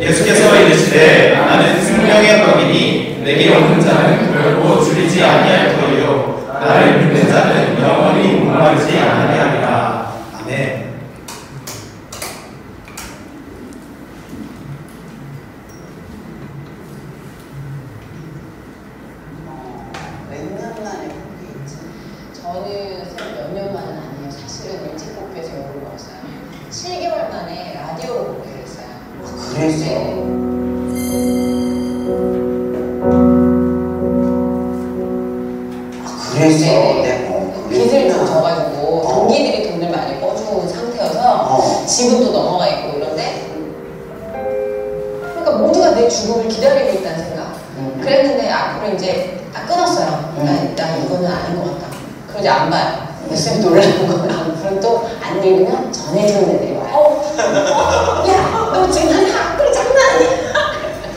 예수께서 이르시되 나는 생명의 떡이니 내게 오는 자는 결코 줄이지 아니할 터이요 나를 믿는 자는 영원히 목마르지 아니하리라. 아멘. 저는 몇 년 만은 아니에요. 사실은 일찍 복귀해서 영어를 먹었어요. 7개월 만에 라디오로 복귀를 했어요. 그랬어? 네. 그랬어? 네. 빚을 좀 져가지고 동기들이 돈을 많이 꿔준 상태여서 집은 또 넘어가 있고 이런데 그러니까 모두가 내 죽음을 기다리고 있다는 생각. 그랬는데 앞으로 이제 딱 끊었어요. 나 이거는 아닌 것 같다. 그리고 이제 안 봐요. 쌤이 놀라는 건 앞으로 또 안 읽으면 전해주는 애들이 와요. 야, 너 지금 한 학교리 장난 아니야?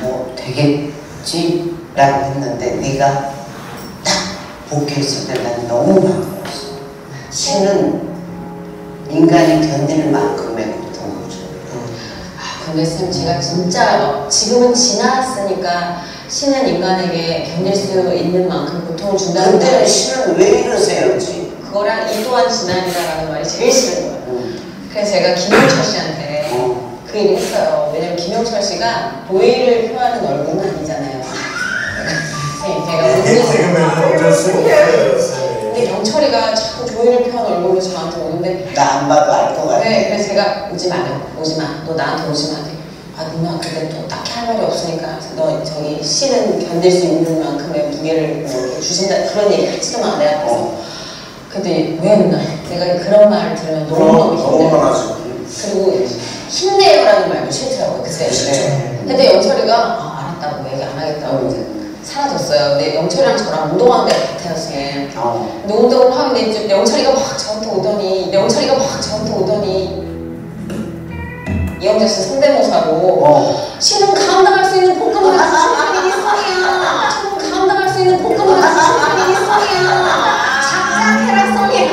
뭐 되겠지? 라고 했는데 네가 딱 복귀했을 때 난 너무 반가웠어. 신은 인간이 견딜 만큼의 고통을 줘. 근데 쌤 제가 진짜 지금은 지났으니까 신은 인간에게 견딜 수 있는 만큼 고통을 준다는 그때는 신은 왜 이러세요지? 그거랑 이 또한 지난이다라는 말이 제일 싫은 거예요. 그래서 제가 김영철 씨한테 그 얘기를 했어요. 왜냐면 김영철 씨가 도의를 표하는 얼굴은 아니잖아요. 지금은 어쩔 수 없어요. 근데 영철이가 자꾸 조의를 표하는 얼굴로 저한테 오는데 나 안 봐도 알 것 같아. 네, 그래서 제가 오지 마. 너 나한테 오지 마. 아 누나 근데 또 딱히 할 말이 없으니까 너 저기 신은 견딜 수 있는 만큼의 무게를 뭐 주신다 그런 얘기 하지도 마 내 앞에서. 근데 왜 누나? 내가 그런 말을 들으면 너무너무 힘들어. 그리고 힘내요라는 말도 싫더라고요 그때. 근데 영철이가 알았다고 얘기 안 하겠다고 이제 사라졌어요. 근데 영철이랑 저랑 운동하는 데가 같아요 쌤. 근데 운동을 하는데 이제 영철이가 막 저한테 오더니 이영재 씨 성대모사로 신은 감당할 수 있는 볶음을 하는 성이야. 신은 감당할 수 있는 볶음을 하는 성이야. 작작해라 성이야.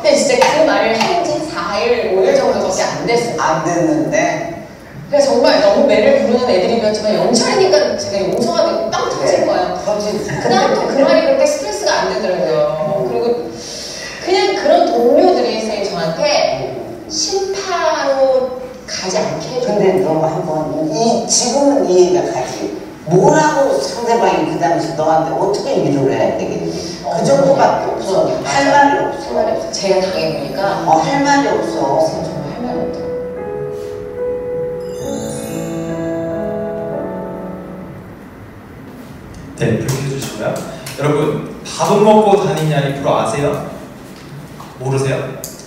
근데 진짜 그 말을 한 지 4일, 5일 정도밖에 안 됐어요. 안 됐는데 그래서 정말 너무 매를 부르는 애들이었지만 영철이니까 제가 용서가 되고 빵 터진 거예요. 그다음부터 그 말이 그렇게 스트레스가 안 되더라고요. 그리고 그냥 그런 동료들이 선생님 저한테 심파로 가지 않게 해주고. 근데 너 한번 지금은 이해가 가지. 뭐라고 상대방이 그 당시 너한테 어떻게 위로를 해야 되겠니? 그 정도밖에 없어. 할 말이 없어. 제가 당해보니까 할 말이 없어. 선생님 정말 할 말이 없다. 네, 불 켜주시고요. 여러분, 밥은 먹고 다니냐니 프로 아세요? 모르세요?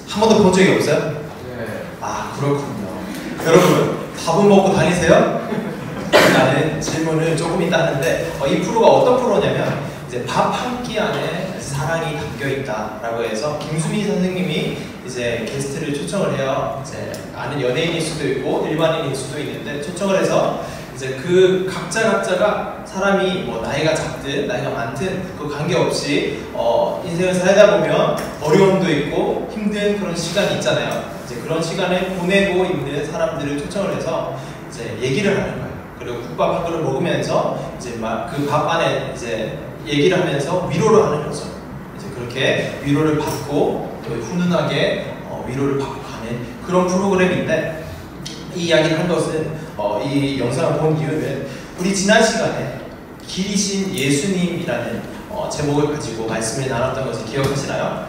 한 번도 본 적이 없어요? 네. 아, 그렇군요. 여러분, 밥은 먹고 다니세요? 라는 질문을 조금 이따 하는데 이 프로가 어떤 프로냐면 이제 밥 한 끼 안에 사랑이 담겨 있다라고 해서 김수미 선생님이 이제 게스트를 초청을 해요. 이제 아는 연예인일 수도 있고 일반인일 수도 있는데 초청을 해서 이제 그 각자가 사람이 뭐 나이가 작든 나이가 많든 그 관계없이 인생을 살다 보면 어려움도 있고 힘든 그런 시간이 있잖아요. 이제 그런 시간을 보내고 있는 사람들을 초청을 해서 이제 얘기를 하는 거예요. 그리고 국밥 한 그릇 먹으면서 이제 막 그 밥 안에 이제 얘기를 하면서 위로를 하는 거죠. 이제 그렇게 위로를 받고 또 훈훈하게 위로를 받고 가는 그런 프로그램인데 이 이야기를 한 것은 이 영상을 본 이유는 우리 지난 시간에 길이신 예수님이라는 제목을 가지고 말씀을 나눴던 것을 기억하시나요?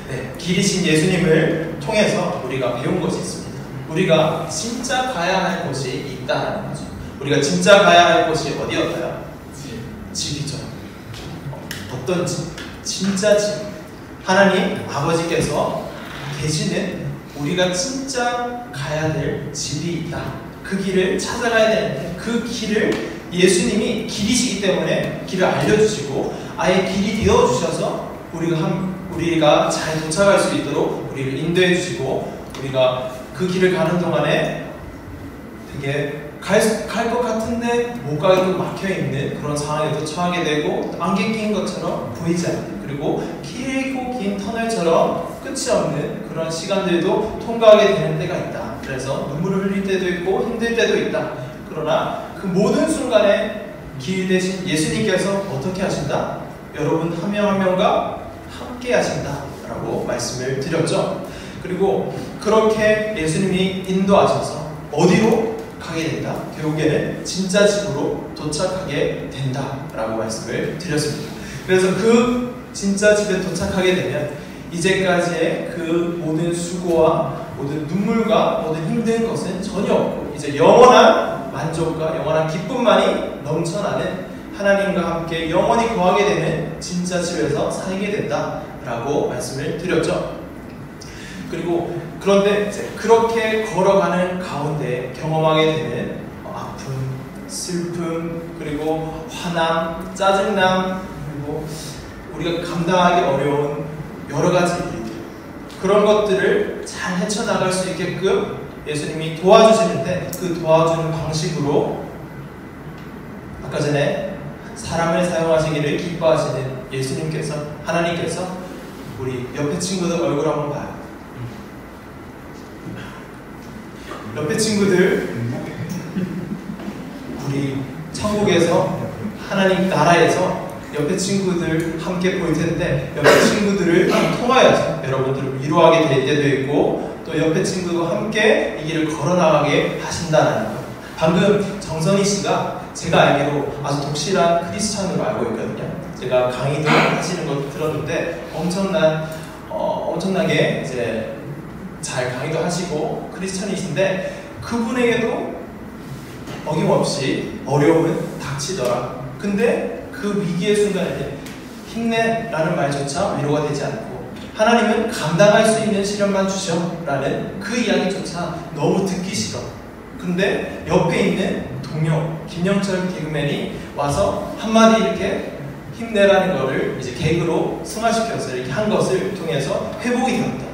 네, 길이신 예수님을 통해서 우리가 배운 것이 있습니다. 우리가 진짜 가야 할 곳이 있다는 거죠. 우리가 진짜 가야 할 곳이 어디였어요? 집이죠. 어떤 집? 진짜 집. 하나님 아버지께서 계시는 우리가 진짜 가야 될 집이 있다. 그 길을 찾아가야 되는데 그 길을 예수님이 길이시기 때문에 길을 알려주시고 아예 길이 되어주셔서 우리가 잘 도착할 수 있도록 우리를 인도해 주시고 우리가 그 길을 가는 동안에 되게 갈 것 같은데 못 가게도 막혀있는 그런 상황에도 처하게 되고 안개 낀 것처럼 보이지 않는 그리고 길고 긴 터널처럼 끝이 없는 그런 시간들도 통과하게 되는 때가 있다. 그래서 눈물을 흘릴 때도 있고 힘들 때도 있다. 그러나 그 모든 순간에 길 대신 예수님께서 어떻게 하신다? 여러분 한 명 한 명과 함께 하신다 라고 말씀을 드렸죠. 그리고 그렇게 예수님이 인도하셔서 어디로 가게 된다? 결국에는 진짜 집으로 도착하게 된다 라고 말씀을 드렸습니다. 그래서 그 진짜 집에 도착하게 되면 이제까지의 그 모든 수고와 모든 눈물과 모든 힘든 것은 전혀 없고 이제 영원한 만족과 영원한 기쁨만이 넘쳐나는 하나님과 함께 영원히 거하게 되는 진짜 집에서 살게 된다 라고 말씀을 드렸죠. 그리고 그런데 이제 그렇게 걸어가는 가운데 경험하게 되는 아픔, 슬픔, 그리고 화남, 짜증남, 그리고 우리가 감당하기 어려운 여러 가지 일들, 그런 것들을 잘 헤쳐나갈 수 있게끔 예수님이 도와주시는데 그 도와주는 방식으로 아까 전에 사람을 사용하시기를 기뻐하시는 예수님께서, 하나님께서 우리 옆에 친구들 얼굴 한번 봐요. 옆에 친구들, 우리 천국에서 하나님 나라에서 옆에 친구들 함께 볼 텐데 옆에 친구들을 통하여서 여러분들을 위로하게 될 때도 있고 또 옆에 친구들과 함께 이 길을 걸어나가게 하신다는 것. 방금 정선희 씨가 제가 알기로 아주 독실한 크리스찬으로 알고 있거든요. 제가 강의도 하시는 것도 들었는데 엄청나게 이제 잘 강의도 하시고 크리스찬이신데 그분에게도 어김없이 어려움은 닥치더라. 근데 그 위기의 순간에 힘내라는 말조차 위로가 되지 않고 하나님은 감당할 수 있는 시련만 주셔 라는 그 이야기조차 너무 듣기 싫어. 근데 옆에 있는 동료 김영철 개그맨이 와서 한마디 이렇게 힘내라는 거를 이제 개그로 승화시켜서 이렇게 한 것을 통해서 회복이 되었다.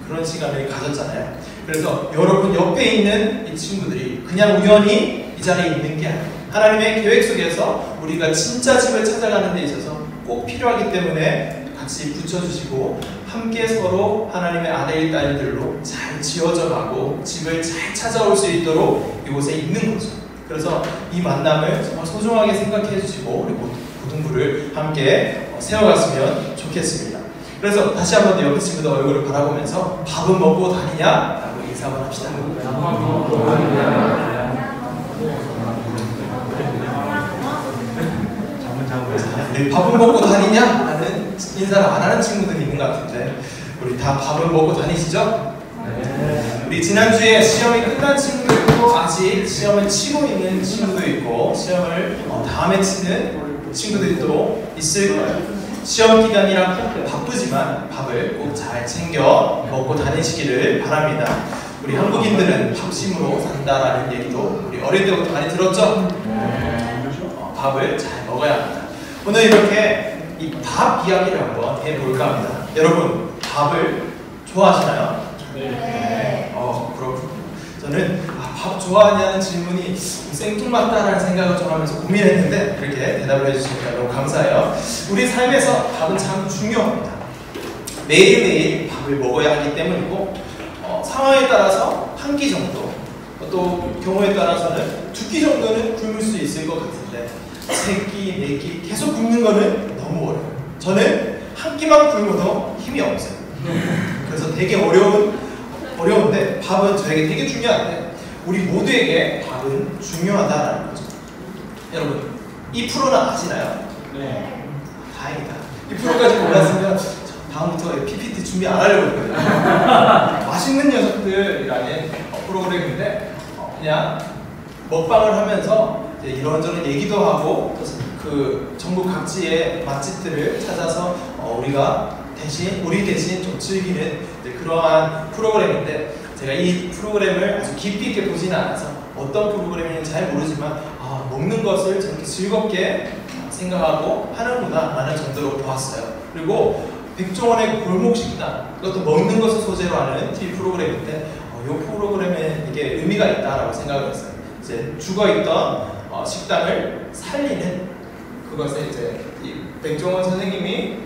그런 시간을 가졌잖아요. 그래서 여러분 옆에 있는 이 친구들이 그냥 우연히 이 자리에 있는 게 아니에요. 하나님의 계획 속에서 우리가 진짜 집을 찾아가는 데 있어서 꼭 필요하기 때문에 같이 붙여주시고 함께 서로 하나님의 아들, 딸들로 잘 지어져 가고 집을 잘 찾아올 수 있도록 이곳에 있는 거죠. 그래서 이 만남을 정말 소중하게 생각해 주시고 우리 고등부를 함께 세워갔으면 좋겠습니다. 그래서 다시 한번 옆에 친구들 얼굴을 바라보면서 밥은 먹고 다니냐? 라고 인사 한번 합시다. 밥은 먹고 다니냐? 라는 인사를 안 하는 친구들이 있는 것 같은데 우리 다 밥은 먹고 다니시죠? 네. 우리 지난주에 시험이 끝난 친구도 있고 아직 시험을 치고 있는 친구도 있고 시험을 다음에 치는 친구들도 있을 거예요. 시험 기간이라 바쁘지만 밥을 꼭 잘 챙겨 먹고 다니시기를 바랍니다. 우리 한국인들은 밥심으로 산다라는 얘기도 우리 어릴 때부터 많이 들었죠? 밥을 잘 먹어야 합니다. 오늘 이렇게 이 밥 이야기를 한번 해볼까 합니다. 여러분 밥을 좋아하시나요? 네. 그렇군요. 저는 밥 좋아하냐는 질문이 생뚱맞다라는 생각을 좀 하면서 고민했는데 그렇게 대답을 해주시니까 너무 감사해요. 우리 삶에서 밥은 참 중요합니다. 매일매일 밥을 먹어야 하기 때문이고 상황에 따라서 한 끼 정도 또 경우에 따라서는 2끼 정도는 굶을 수 있을 것 같은데 3끼, 4끼 계속 굶는 거는 너무 어려워요. 저는 한 끼만 굶어도 힘이 없어요. 그래서 되게 어려운데 밥은 저에게 되게 중요한데 우리 모두에게 밥은 중요하다라는 거죠. 여러분 이 프로는 아시나요? 네. 다행이다. 이 프로까지 몰랐으면 다음부터 PPT 준비 안 하려고 했거든요. 맛있는 녀석들이라는 프로그램인데 그냥 먹방을 하면서 이런저런 얘기도 하고 그 전국 각지의 맛집들을 찾아서 우리 대신 좀 즐기는 그러한 프로그램인데 제가 이 프로그램을 아주 깊이 있게 보지는 않아서 어떤 프로그램인지 잘 모르지만 먹는 것을 저렇게 즐겁게 생각하고 하는구나 라는 정도로 보았어요. 그리고 백종원의 골목식당, 이것도 먹는 것을 소재로 하는 TV 프로그램인데 이 프로그램에 이게 의미가 있다라고 생각을 했어요. 이제 죽어있던 식당을 살리는 그것에 이제 이 백종원 선생님이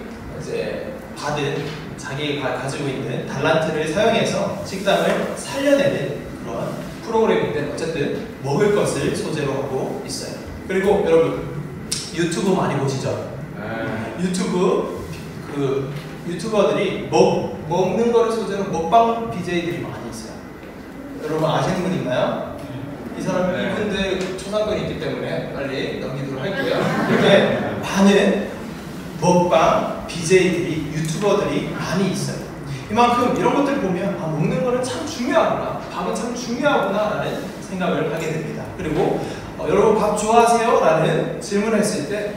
이제 받은 자기가 가지고 있는 달란트를 사용해서 식당을 살려내는 그런 프로그램인데 어쨌든 먹을 것을 소재로 하고 있어요. 그리고 여러분 유튜브 많이 보시죠? 유튜버들이 먹는 거를 소재로 먹방 BJ들이 많이 있어요. 여러분 아시는 분 있나요? 이 사람은 이분들 초상권이 있기 때문에 빨리 넘기도록 할게요. 이렇게 많은 먹방 BJ들이 유튜버들이 많이 있어요. 이만큼 이런 것들 보면 먹는 거는 참 중요하구나, 밥은 참 중요하구나 라는 생각을 하게 됩니다. 그리고 여러분 밥 좋아하세요? 라는 질문을 했을 때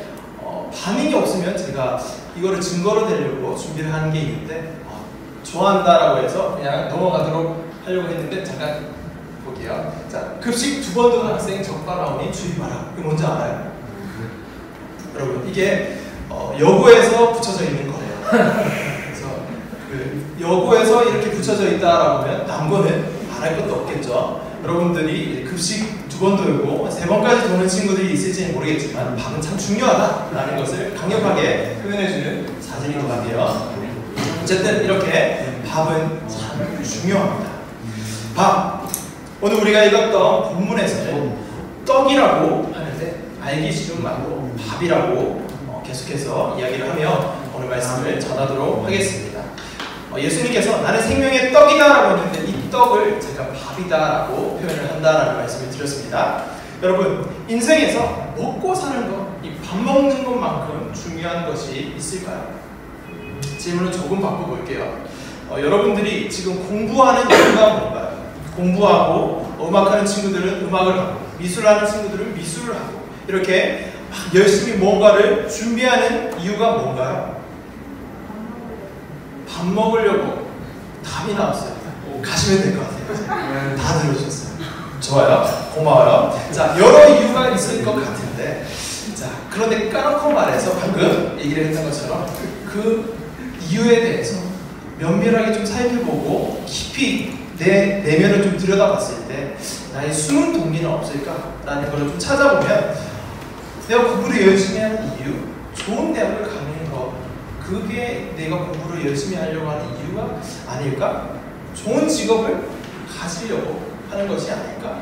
반응이 없으면 제가 이거를 증거로 대려고 준비를 하는 게 있는데 좋아한다라고 해서 그냥 넘어가도록 하려고 했는데 잠깐 볼게요. 자, 급식 2번 도는 학생 적발 나오니 주의 마라. 이거 뭔지 알아요? 여러분 이게 여고에서 붙여져 있는 거예요. 그래서 그 여고에서 이렇게 붙여져 있다라고 하면 남고는 말할 것도 없겠죠. 여러분들이 급식 2번 돌고 3번까지 도는 친구들이 있을지는 모르겠지만 밥은 참 중요하다라는 것을 강력하게 표현해주는 사진인 것 같아요. 어쨌든 이렇게 밥은 참 중요합니다. 밥. 오늘 우리가 읽었던 본문에서는 떡이라고 하는데 알기 쉬운 말로 밥이라고 계속해서 이야기를 하며 오늘 말씀을 전하도록 하겠습니다. 예수님께서 나는 생명의 떡이다 라고 했는데 이 떡을 제가 밥이다 라고 표현을 한다라는 말씀을 드렸습니다. 여러분 인생에서 먹고 사는 것, 이 밥 먹는 것만큼 중요한 것이 있을까요? 질문을 조금 바꿔볼게요. 여러분들이 지금 공부하는 이유가 뭔가요? 공부하고 음악하는 친구들은 음악을 하고 미술하는 친구들은 미술을 하고 이렇게 막 열심히 뭔가를 준비하는 이유가 뭔가요? 밥 먹으려고. 답이 나왔어요. 가시면 될 것 같아요. 다 들어주셨어요. 좋아요. 고마워요. 자, 여러 이유가 있을 것 같은데 자, 그런데 까놓고 말해서 방금 얘기를 했던 것처럼 그 이유에 대해서 면밀하게 좀 살펴보고 깊이 내 내면을 좀 들여다봤을 때 나의 숨은 동기는 없을까라는 걸 좀 찾아보면 내가 공부를 열심히 하는 이유, 좋은 대학을 가는 것, 그게 내가 공부를 열심히 하려고 하는 이유가 아닐까? 좋은 직업을 가지려고 하는 것이 아닐까?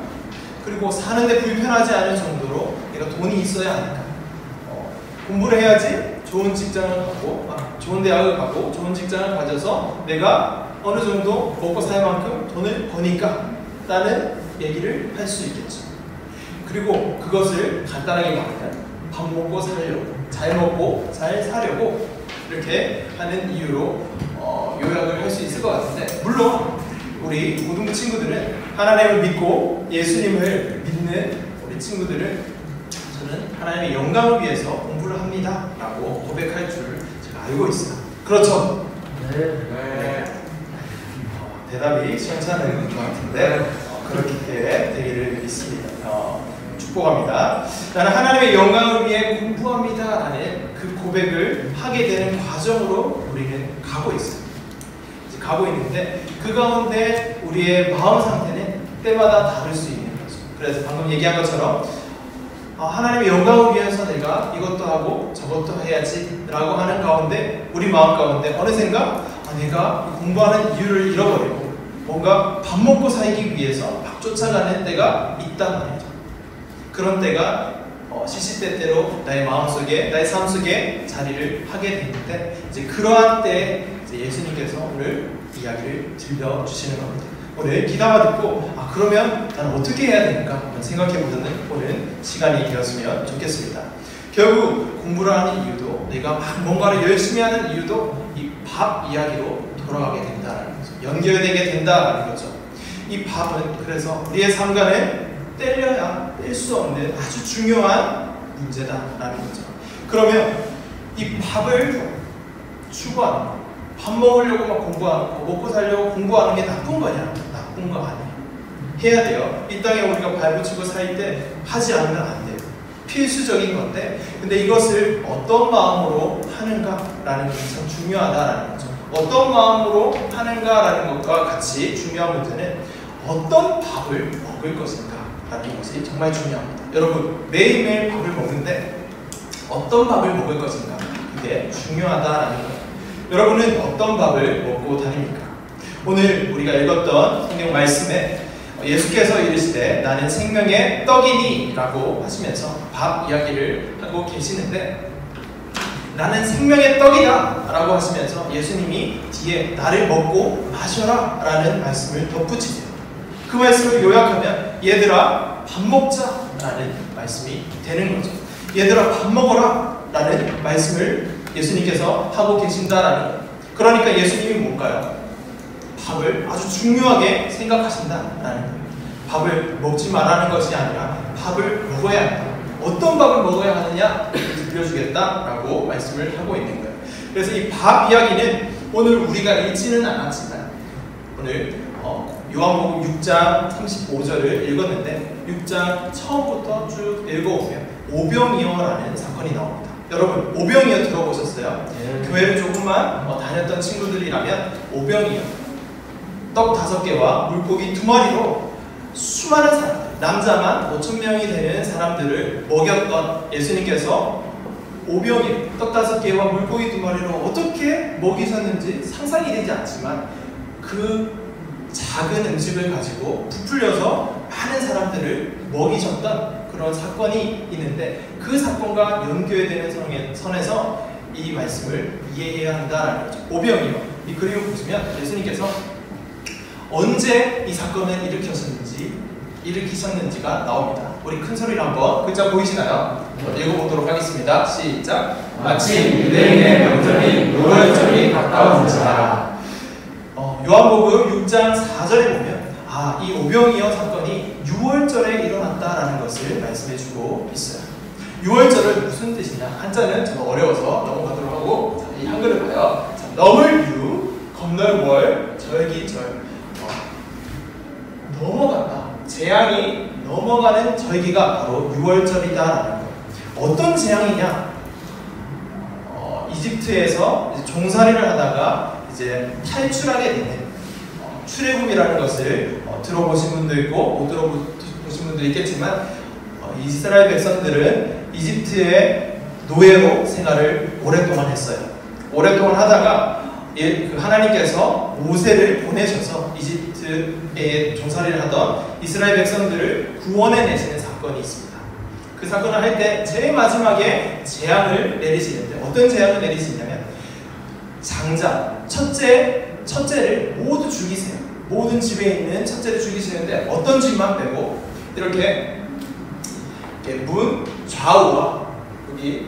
그리고 사는데 불편하지 않을 정도로 내가 돈이 있어야 하니까 공부를 해야지 좋은 직장을 가고 좋은 대학을 가고 좋은 직장을 가져서 내가 어느 정도 먹고 살 만큼 돈을 버니까 라는 얘기를 할 수 있겠죠. 그리고 그것을 간단하게 말하면 밥 먹고 살려고, 잘 먹고 잘 사려고 이렇게 하는 이유로 요약을 할 수 있을 것 같은데 물론 우리 고등부 친구들은 하나님을 믿고 예수님을 믿는 우리 친구들은 저는 하나님의 영광을 위해서 공부를 합니다 라고 고백할 줄 제가 알고 있어요. 그렇죠? 네. 대답이 시원찮은 것 같은데 그렇게 되기를 믿습니다. 축복합니다. 나는 하나님의 영광을 위해 공부합니다 라는 그 고백을 하게 되는 과정으로 우리는 가고 있어요. 이제 가고 있는데 그 가운데 우리의 마음 상태는 때마다 다를 수 있는 거죠. 그래서 방금 얘기한 것처럼 하나님의 영광을 위해서 내가 이것도 하고 저것도 해야지 라고 하는 가운데 우리 마음 가운데 어느샌가 내가 공부하는 이유를 잃어버리고 뭔가 밥 먹고 살기 위해서 막 쫓아가는 때가 있단 말이죠. 그런 때가 시시때때로 나의 마음속에 나의 삶 속에 자리를 하게 되는데 이제 그러한 때에 이제 예수님께서 오늘 이야기를 들려주시는 겁니다. 오늘 기다마 듣고 그러면 나는 어떻게 해야 되는가 한번 생각해보는 오늘 시간이 되었으면 좋겠습니다. 결국 공부를 하는 이유도 내가 막 뭔가를 열심히 하는 이유도 이 밥 이야기로 돌아가게 된다는 거죠. 연결되게 된다는 거죠. 이 밥은 그래서 우리의 삶과는 뗄려야 뗄 수 없는 아주 중요한 문제다라는 거죠. 그러면 이 밥을 추구하는 거, 밥 먹으려고 막 공부하는 거, 먹고 살려고 공부하는 게 나쁜 거냐? 나쁜 거 아니에요. 해야 돼요. 이 땅에 우리가 발붙이고 살 때 하지 않으면 안 돼요. 필수적인 건데 근데 이것을 어떤 마음으로 하는가라는 것이 참 중요하다라는 거죠. 어떤 마음으로 하는가라는 것과 같이 중요한 문제는 어떤 밥을 먹을 것인가 라는 것이 정말 중요합니다. 여러분 매일매일 밥을 먹는데 어떤 밥을 먹을 것인가 그게 중요하다라는 거예요. 여러분은 어떤 밥을 먹고 다닙니까? 오늘 우리가 읽었던 성경 말씀에 예수께서 이르시되 나는 생명의 떡이니 라고 하시면서 밥 이야기를 하고 계시는데, 나는 생명의 떡이다 라고 하시면서 예수님이 뒤에 나를 먹고 마셔라 라는 말씀을 덧붙이세요. 그 말씀을 요약하면 얘들아 밥 먹자 라는 말씀이 되는 거죠. 얘들아 밥 먹어라 라는 말씀을 예수님께서 하고 계신다라는 거예요. 그러니까 예수님이 뭘까요? 밥을 아주 중요하게 생각하신다라는 거예요. 밥을 먹지 말라는 것이 아니라 밥을 먹어야 한다. 어떤 밥을 먹어야 하느냐를 들려주겠다라고 말씀을 하고 있는 거예요. 그래서 이 밥 이야기는 오늘 우리가 읽지는 않았지만 오늘 요한복음 6장 35절을 읽었는데 6장 처음부터 쭉 읽어보면 오병이어라는 사건이 나옵니다. 여러분 오병이어 들어보셨어요? 교회를 조금만 다녔던 친구들이라면 오병이어, 떡 5개와 물고기 2마리로 수많은 사람, 남자만 5,000명이 되는 사람들을 먹였던 예수님께서 오병이어, 떡 5개와 물고기 2마리로 어떻게 먹이셨는지 상상이 되지 않지만 그 작은 음식을 가지고 부풀려서 많은 사람들을 먹이셨던 그런 사건이 있는데, 그 사건과 연결되는 선에서 이 말씀을 이해해야 한다라는 거죠. 오병이어, 이 그림을 보시면 예수님께서 언제 이 사건을 일으키셨는지가 나옵니다. 우리 큰 소리로 한번 글자 보이시나요? 읽어보도록 하겠습니다. 시작. 마침 유대인의 명절인 유월절이 가까워진지라. 요한복음 6장 4절에 보면 이 오병이어 사건이 6월절에 일어났다라는 것을 말씀해주고 있어요. 6월절은 무슨 뜻이냐? 한자는 좀 어려워서 넘어가도록 하고, 이 한글을 봐요. 자, 넘을 유, 건널 월, 절기절. 넘어간다. 재앙이 넘어가는 절기가 바로 6월절이다라는 거예요. 어떤 재앙이냐? 이집트에서 이제 종살이를 하다가 이제 탈출하게 되는 출애굽이라는 것을 들어보신 분도 있고 못 들어보신 분도 있겠지만, 이스라엘 백성들은 이집트의 노예로 생활을 오랫동안 했어요. 오랫동안 하다가 하나님께서 모세를 보내셔서 이집트에 종살이를 하던 이스라엘 백성들을 구원해 내시는 사건이 있습니다. 그 사건을 할 때 제일 마지막에 재앙을 내리시는데, 어떤 재앙을 내리시냐면 장자, 첫째를 모두 죽이세요. 모든 집에 있는 첫째를 죽이시는데 어떤 집만 빼고 이렇게 문 좌우와 여기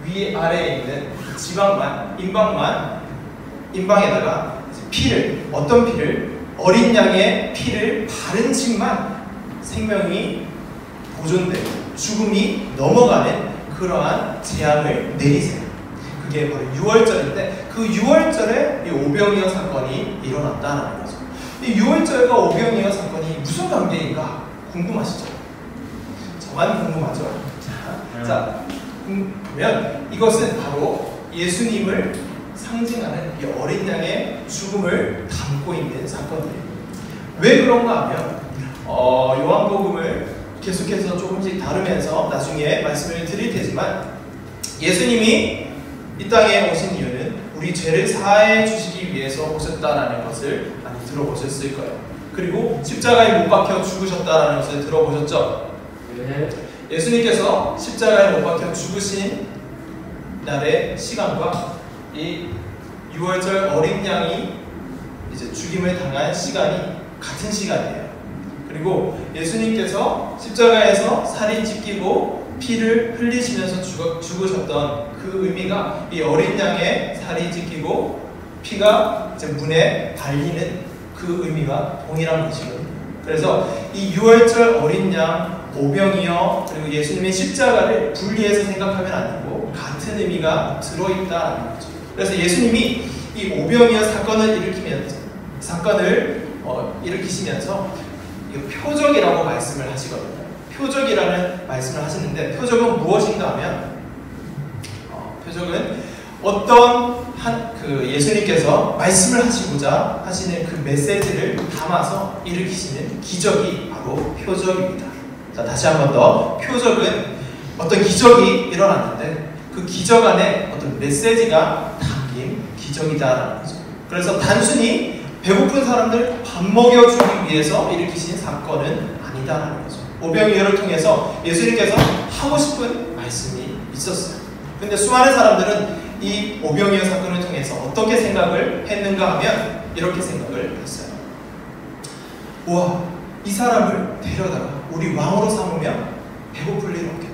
위아래에 있는 지방만, 인방에다가 피를, 어떤 피를, 어린 양의 피를 바른 집만 생명이 보존되고 죽음이 넘어가는 그러한 재앙을 내리세요. 그게 바로 6월절인데, 그 6월절에 이 오병이어 사건이 일어났다는 거죠. 이 6월절과 오병이어 사건이 무슨 관계인가 궁금하시죠? 저만 궁금하죠? 자, 보면 이것은 바로 예수님을 상징하는 이 어린 양의 죽음을 담고 있는 사건들이에요. 왜 그런가 하면 요한복음을 계속해서 조금씩 다루면서 나중에 말씀을 드릴 테지만, 예수님이 이 땅에 오신 이유는 우리 죄를 사해 주시기 위해서 오셨다라는 것을 많이 들어보셨을 거예요. 그리고 십자가에 못 박혀 죽으셨다라는 것을 들어보셨죠? 네. 예수님께서 십자가에 못 박혀 죽으신 날의 시간과 이 6월절 어린 양이 이제 죽임을 당한 시간이 같은 시간이에요. 그리고 예수님께서 십자가에서 살이 찢기고 피를 흘리시면서 죽으셨던 그 의미가 이 어린 양의 살이 찢기고 피가 이제 문에 발리는 그 의미가 동일한 것이거든요. 그래서 이 6월절 어린 양, 오병이어, 그리고 예수님의 십자가를 분리해서 생각하면 안 되고 같은 의미가 들어있다는 거죠. 그래서 예수님이 이 오병이어 사건을 일으키시면서 표적이라고 말씀을 하시거든요. 표적이라는 말씀을 하시는데, 표적은 무엇인가 하면 표적은 어떤 예수님께서 말씀을 하시고자 하시는 그 메시지를 담아서 일으키시는 기적이 바로 표적입니다. 자, 다시 한 번 더. 표적은 어떤 기적이 일어났는데 그 기적 안에 어떤 메시지가 담긴 기적이다라는 거죠. 그래서 단순히 배고픈 사람들 밥 먹여주기 위해서 일으키신 사건은 아니다라는 거죠. 오병이어를 통해서 예수님께서 하고 싶은 말씀이 있었어요. 근데 수많은 사람들은 이 오병이어 사건을 통해서 어떻게 생각을 했는가 하면 이렇게 생각을 했어요. 와, 이 사람을 데려다가 우리 왕으로 삼으면 배고플 일 없겠다.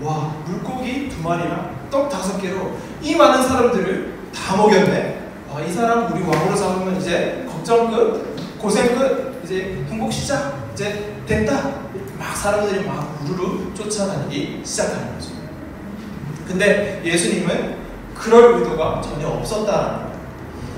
와, 물고기 2마리랑 떡 5개로 이 많은 사람들을 다 먹였네. 와, 이 사람 우리 왕으로 삼으면 이제 걱정 끝, 고생 끝, 이제 행복 시작, 이제 됐다. 막 사람들이 막 우르르 쫓아다니기 시작하는 거죠. 근데 예수님은 그럴 의도가 전혀 없었다는 거예요.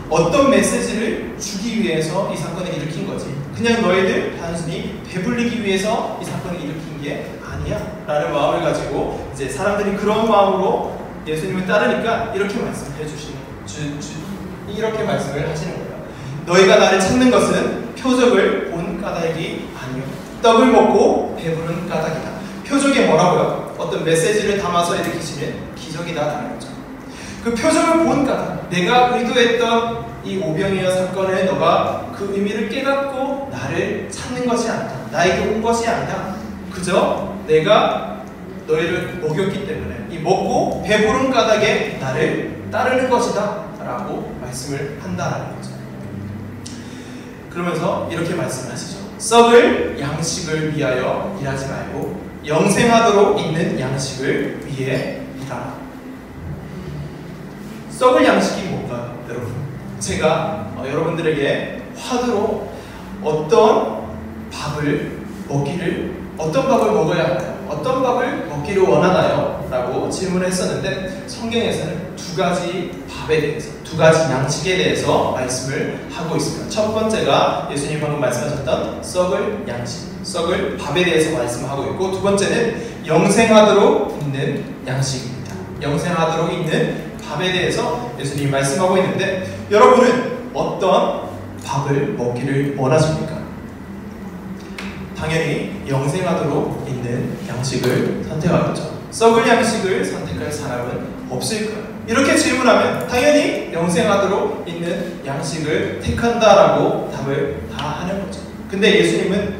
어떤 메시지를 주기 위해서 이 사건을 일으킨 거지, 그냥 너희들 단순히 배불리기 위해서 이 사건을 일으킨 게 아니야 라는 마음을 가지고 이제 사람들이 그런 마음으로 예수님을 따르니까 이렇게 말씀해 주시는 이렇게 말씀을 하시는 거예요. 너희가 나를 찾는 것은 표적을 본 까닭이 아니요 떡을 먹고 배부른 까닭이다. 표적이 뭐라고요? 어떤 메시지를 담아서 일으키시는 기적이다라는 거죠. 그 표적을 본 까닭, 내가 의도했던 이 오병이어 사건을 너가 그 의미를 깨닫고 나를 찾는 것이 아니다. 나에게 온 것이 아니다. 그저 내가 너희를 먹였기 때문에 이 먹고 배부른 까닭에 나를 따르는 것이다 라고 말씀을 한다라는 거죠. 그러면서 이렇게 말씀하시죠. 썩을 양식을 위하여 일하지 말고 영생하도록 있는 양식을 위해 일하라. 썩을 양식이 뭔가요, 여러분? 제가 여러분들에게 화두로 어떤 밥을 먹어야 하나요? 어떤 밥을 먹기를 원하나요? 라고 질문을 했었는데 성경에서는 2가지 밥에 대해서, 2가지 양식에 대해서 말씀을 하고 있습니다. 첫 번째가 예수님 방금 말씀하셨던 썩을 양식, 썩을 밥에 대해서 말씀하고 있고, 2번째는 영생하도록 있는 양식입니다. 영생하도록 있는 밥에 대해서 예수님이 말씀하고 있는데, 여러분은 어떤 밥을 먹기를 원하십니까? 당연히 영생하도록 있는 양식을 선택하겠죠. 썩을 양식을 선택할 사람은 없을 거예요. 이렇게 질문하면 당연히 영생하도록 있는 양식을 택한다라고 답을 다 하는 거죠. 근데 예수님은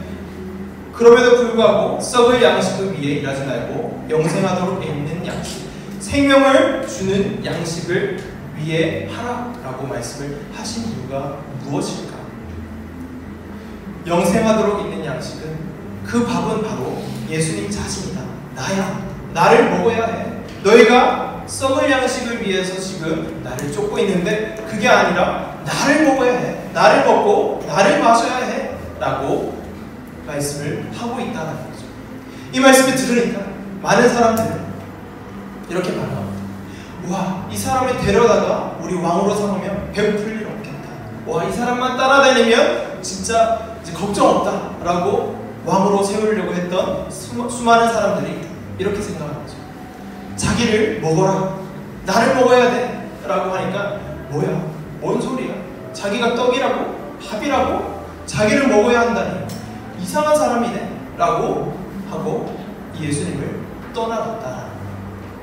그럼에도 불구하고 썩을 양식을 위해 일하지 말고 영생하도록 있는 양식, 생명을 주는 양식을 위해 하라라고 말씀을 하신 이유가 무엇일까? 영생하도록 있는 양식은, 그 밥은 바로 예수님 자신이다. 나야. 나를 먹어야 해. 너희가 썩을 양식을 위해서 지금 나를 쫓고 있는데 그게 아니라 나를 먹어야 해. 나를 먹고 나를 마셔야 해. 라고 말씀을 하고 있다는 거죠. 이 말씀을 들으니까 많은 사람들은 이렇게 말합니다. 와, 이 사람을 데려다가 우리 왕으로 삼으면 배고플 일 없겠다. 와, 이 사람만 따라다니면 진짜 이제 걱정 없다 라고 왕으로 세우려고 했던 수많은 사람들이 이렇게 생각하는 거죠. 자기를 먹어라, 나를 먹어야 돼 라고 하니까 뭐야, 뭔 소리야, 자기가 떡이라고 밥이라고 자기를 먹어야 한다니 이상한 사람이네 라고 하고 예수님을 떠나갔다.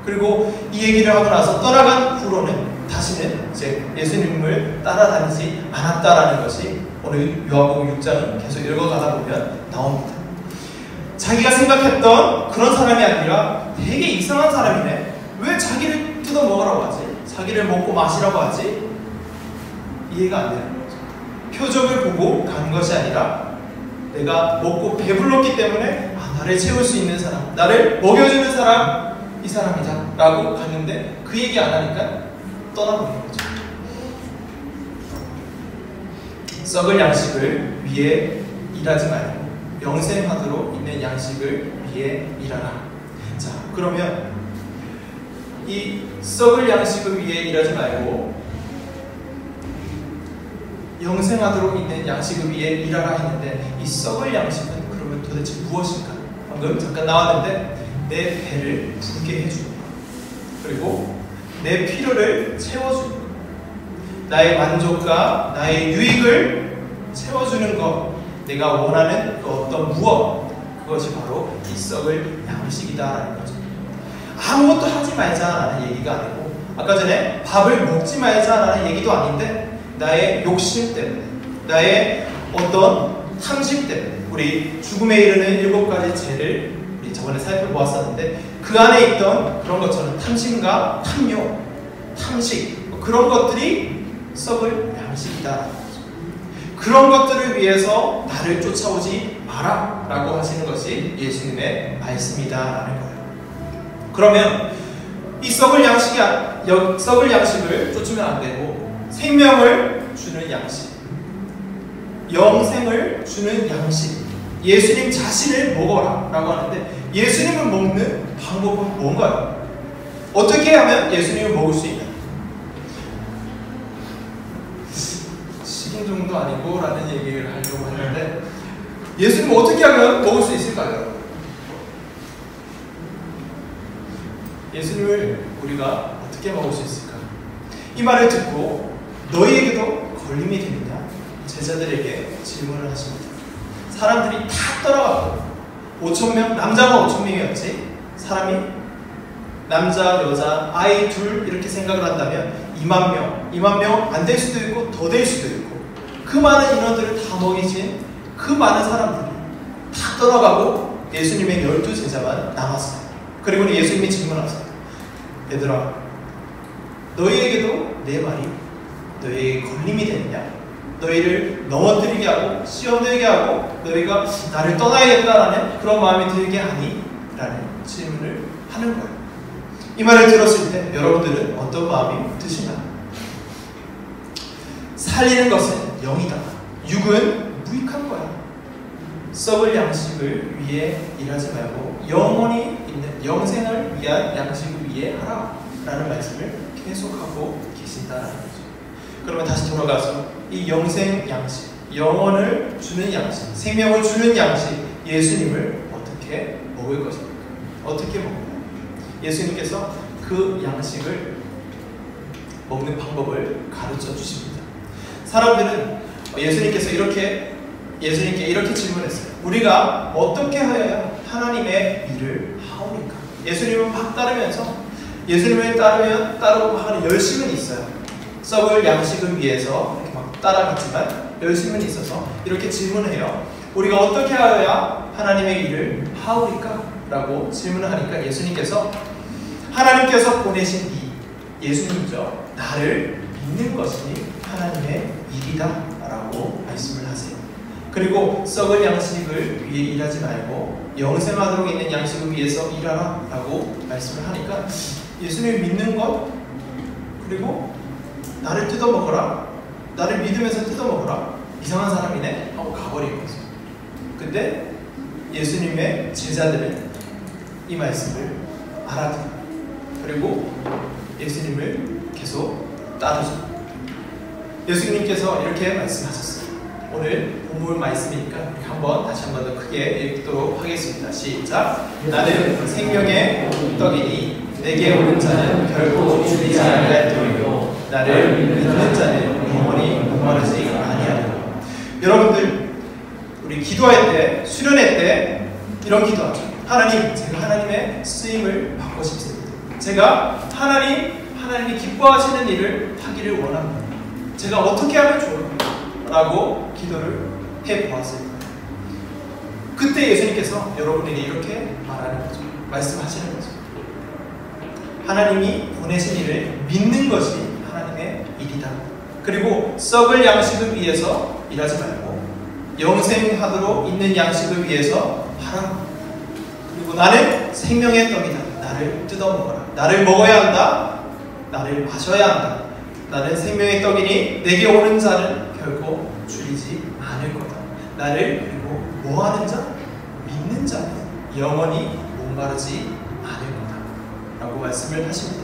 그리고 이 얘기를 하고 나서 떠나간 후로는 다시는 이제 예수님을 따라다니지 않았다라는 것이 오늘 요한복음 6장을 계속 읽어가다 보면 나옵니다. 자기가 생각했던 그런 사람이 아니라 되게 이상한 사람이네, 왜 자기를 뜯어 먹으라고 하지, 자기를 먹고 마시라고 하지, 이해가 안 되는 거죠. 표적을 보고 간 것이 아니라 내가 먹고 배불렀기 때문에 나를 채울 수 있는 사람, 나를 먹여주는 사람, 이 사람이다 라고 갔는데 그 얘기 안 하니까 떠나버리는 거죠. 썩을 양식을 위해 일하지 말고 영생하도록 있는 양식을 위해 일하라. 자, 그러면 이 썩을 양식을 위해 일하지 말고 영생하도록 있는 양식을 위해 일하라 했는데, 이 썩을 양식은 그러면 도대체 무엇인가? 방금 잠깐 나왔는데 내 배를 부르게 해주는 것, 그리고 내 필요를 채워주는 것, 나의 만족과 나의 유익을 채워주는 것, 내가 원하는 그 어떤 무엇, 그것이 바로 이 썩을 양식이다라는 거죠. 아무것도 하지 말자라는 얘기가 아니고 아까 전에 밥을 먹지 말자라는 얘기도 아닌데 나의 욕심 때문에, 나의 어떤 탐심 때문에, 우리 죽음에 이르는 7가지 죄를 우리 저번에 살펴보았었는데 그 안에 있던 그런 것처럼 탐심과 탐욕, 탐식, 그런 것들이 썩을 양식이다. 그런 것들을 위해서 나를 쫓아오지 마라 라고 하시는 것이 예수님의 말씀이다라는 거예요. 그러면 이 썩을 양식을 쫓으면 안 되고 생명을 주는 양식, 영생을 주는 양식, 예수님 자신을 먹어라 라고 하는데 예수님을 먹는 방법은 뭔가요? 어떻게 하면 예수님을 먹을 수 있나요? 식인종도 아니고 라는 얘기를 하려고 하는데 예수님을 어떻게 하면 먹을 수 있을까요? 예수님을 우리가 어떻게 먹을 수 있을까? 이 말을 듣고 너희에게도 걸림이 되느냐? 제자들에게 질문을 하십니다. 사람들이 다 떠나갔고 5,000명, 남자가 5,000명이었지 사람이 남자, 여자, 아이 둘 이렇게 생각을 한다면 2만 명 안 될 수도 있고 더 될 수도 있고 그 많은 인원들을 다 먹이신 그 많은 사람들이 다 떠나가고 예수님의 12제자만 남았어요. 그리고 예수님이 질문하세요. 얘들아, 너희에게도 내 말이 너희에게 걸림이 되느냐? 너희를 넘어뜨리게 하고 시험되게 하고 너희가 나를 떠나야겠다라는 그런 마음이 들게 하니? 라는 질문을 하는 거예요. 이 말을 들었을 때 여러분들은 어떤 마음이 드시나요? 살리는 것은 영이다. 육은 무익한 거야. 썩을 양식을 위해 일하지 말고 영원히 있는 영생을 위한 양식을 위해 하라 라는 말씀을 계속하고 계신다는 거죠. 그러면 다시 돌아가서 이 영생 양식, 영원을 주는 양식, 생명을 주는 양식, 예수님을 어떻게 먹을 것입니까? 어떻게 먹나요? 예수님께서 그 양식을 먹는 방법을 가르쳐 주십니다. 사람들은 예수님께 이렇게 질문했어요. 우리가 어떻게 하여야 하나님의 일을 하오니까? 예수님을 막 따르면서 예수님을 따르고 하는 열심은 있어요. 썩을 양식을 위해서 이렇게 막 따라갔지만 열심은 있어서 이렇게 질문해요. 우리가 어떻게 하여야 하나님의 일을 하오리까? 라고 질문을 하니까 예수님께서 하나님께서 보내신 예수님이죠. 나를 믿는 것이 하나님의 일이다 라고 말씀을 하세요. 그리고 썩을 양식을 위해 일하지 말고 영생하도록 있는 양식을 위해서 일하라 라고 말씀을 하니까 예수님을 믿는 것, 그리고 나를 뜯어먹어라, 나를 믿으면서 뜯어먹어라, 이상한 사람이네 하고 가버린 거죠. 근데 예수님의 제자들은 이 말씀을 알아들어요. 그리고 예수님을 계속 따르죠. 예수님께서 이렇게 말씀하셨어요. 오늘 본문 말씀이니까 다시 한번 더 크게 읽도록 하겠습니다. 시작. 나는 생명의 떡이니 내게 오는 자는 결코 줄이지 아니할 터이요 나를 믿는 자는 영원히 목마르지 아니하리라. 여러분들, 우리 기도할 때, 수련회 때 이런 기도하죠. 하나님, 제가 하나님의 쓰임을 받고 싶습니다. 제가 하나님이 기뻐하시는 일을 하기를 원합니다. 제가 어떻게 하면 좋을까? 라고 기도를 해보았을 거예요. 그때 예수님께서 여러분에게 이렇게 말하는 거죠. 말씀하시는 거죠. 하나님이 보내신 일을 믿는 것이 하나님의 일이다. 그리고 썩을 양식을 위해서 일하지 말고 영생하도록 있는 양식을 위해서 하라. 그리고 나는 생명의 떡이다. 나를 뜯어먹어라. 나를 먹어야 한다. 나를 마셔야 한다. 나는 생명의 떡이니 내게 오는 자는 결코 줄이지 않을 거다. 나를 그리고 뭐하는 자? 믿는 자는 영원히 목마르지 않을 거다 라고 말씀을 하십니다.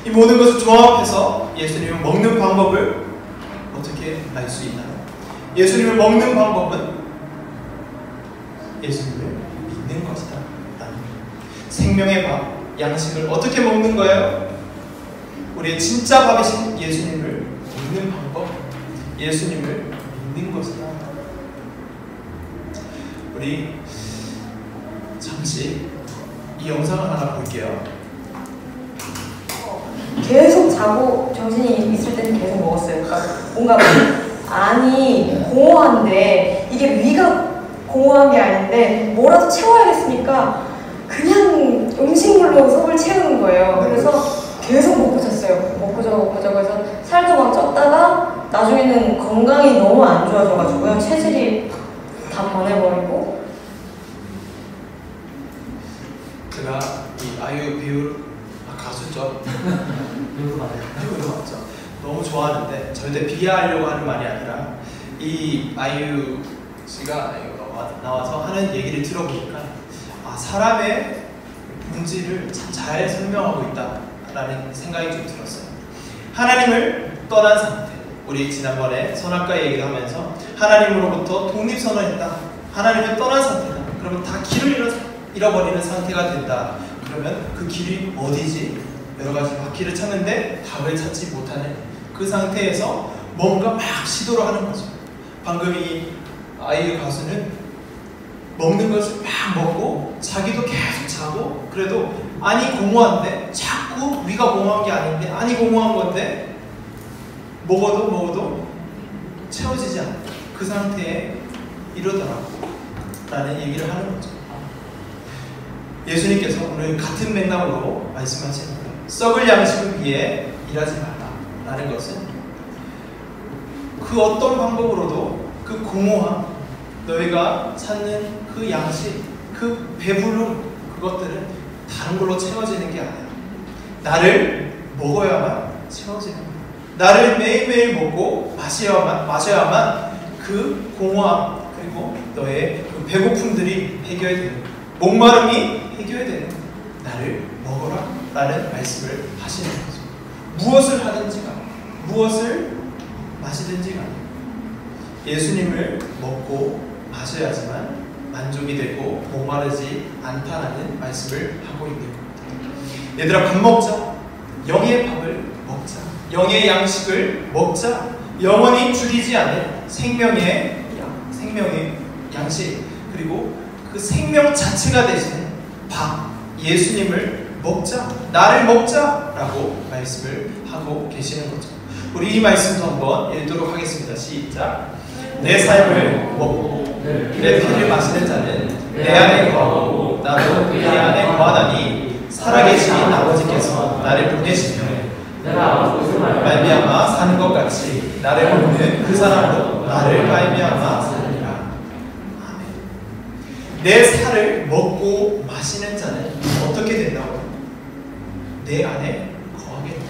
이 모든 것을 종합해서 예수님을 먹는 방법을 어떻게 알 수 있나요? 예수님을 먹는 방법은 예수님을 믿는 것이다 라는 거예요. 생명의 밥, 양식을 어떻게 먹는 거예요? 우리의 진짜 밥이신 예수님을 믿는 방법, 예수님을 믿는 것이다. 우리 잠시 이 영상을 하나 볼게요. 계속 자고 정신이 있을 때는 계속 먹었어요. 그러니까 뭔가 안이 공허한데 이게 위가 공허한 게 아닌데 뭐라도 채워야겠으니까 그냥 음식물로 속을 채우는 거예요. 그래서 계속 먹고 잤어요. 먹고 자고 해서 살도 막 쪘다가 나중에는 건강이 너무 안 좋아져가지고요. 체질이 다 변해버리고. 제가 이 아이유 배우 가수죠. 이거 맞아요. 이거 맞죠. 너무 좋아하는데 절대 비하하려고 하는 말이 아니라 이 아이유 씨가 나와서 하는 얘기를 들어보니까 사람의 본질을 참 잘 설명하고 있다라는 생각이 좀 들었어요. 하나님을 떠난 상태. 우리 지난번에 선악과 얘기를 하면서 하나님으로부터 독립선언했다. 하나님을 떠난 상태다. 그러면 다 길을 잃어버리는 상태가 된다. 그러면 그 길이 어디지? 여러 가지 바퀴를 찾는데 답을 찾지 못하는 그 상태에서 뭔가 막 시도를 하는 거죠. 방금 이 아이유 가수는 먹는 것을 막 먹고 자기도 계속 자고 그래도 안이 공허한데 자꾸 위가 공허한 게 아닌데 안이 공허한 건데 먹어도 채워지지 않는 그 상태에 이러더라고 라는 얘기를 하는 거죠. 예수님께서 오늘 같은 맥락으로 말씀하시는 거예요. 썩을 양식을 위해 일하지 말라 라는 것은 그 어떤 방법으로도 그 공허함, 너희가 찾는 그 양식, 그 배부름, 그것들은 다른 걸로 채워지는 게 아니야. 나를 먹어야만 채워지는 거야. 나를 매일매일 먹고 마셔야만 그 공허함 그리고 너의 그 배고픔들이 해결되는 거야. 목마름이 해결되는 거야. 나를 먹어라 라는 말씀을 하시는 거죠. 무엇을 하든지가 무엇을 마시든지가 예수님을 먹고 마셔야지만 만족이 되고 목마르지 않다라는 말씀을 하고 있는 겁니다. 얘들아 밥 먹자. 영의 밥을 먹자. 영의 양식을 먹자. 영원히 줄이지 않을 생명의 양식 그리고 그 생명 자체가 되시는 밥 예수님을 먹자. 나를 먹자라고 말씀을 하고 계시는 거죠. 우리 이 말씀도 한번 읽도록 하겠습니다. 시작. 내 삶을 먹고 내 피를 마시는 자는 내 안에 거하고 나도 그의 안에 거하나니 살아계신 아버지께서 나를 보내시며 말미암아 사는 것 같이 나를 먹는 그 사람도 나를 말미암아 사느니라. 아멘. 내 살을 먹고 마시는 자는 어떻게 된다고요? 내 안에 거하게 된다.